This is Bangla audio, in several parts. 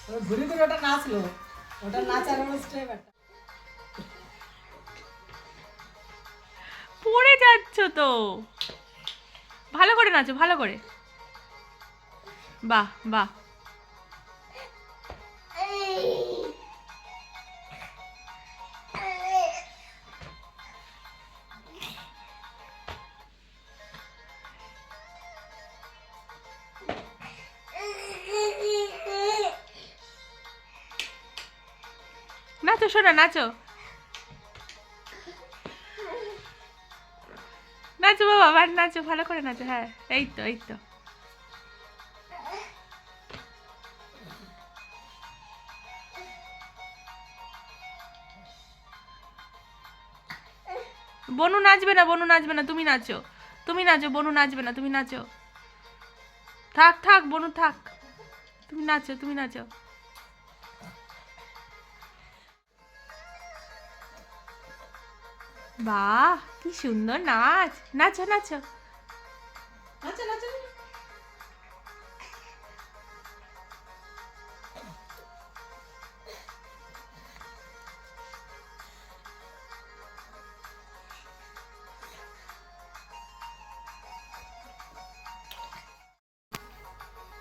ঘুরে ঘুরে ওটা নাচলো, ওটা নাচার স্টেপ একটা। পড়ে যাচ্ছ তো, ভালো করে নাচো, ভালো করে। বাহ বাহ, নাচো শোনা, নাচো নাচো বাবা, আবার নাচো, ভালো করে নাচো। হ্যাঁ, এই তো এই তো। বনু নাচবে না, বনু নাচবে না, তুমি নাচো, তুমি নাচো, বনু নাচবে না, তুমি নাচো। থাক থাক বনু থাক, তুমি নাচো, তুমি নাচো। বাহ কি সুন্দর নাচ, নাচো নাচো। নাচো নাচো।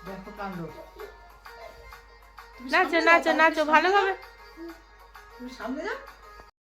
দেখো কাণ্ড। নাচো নাচো নাচো ভালোভাবে। তুমি সামনে যাও।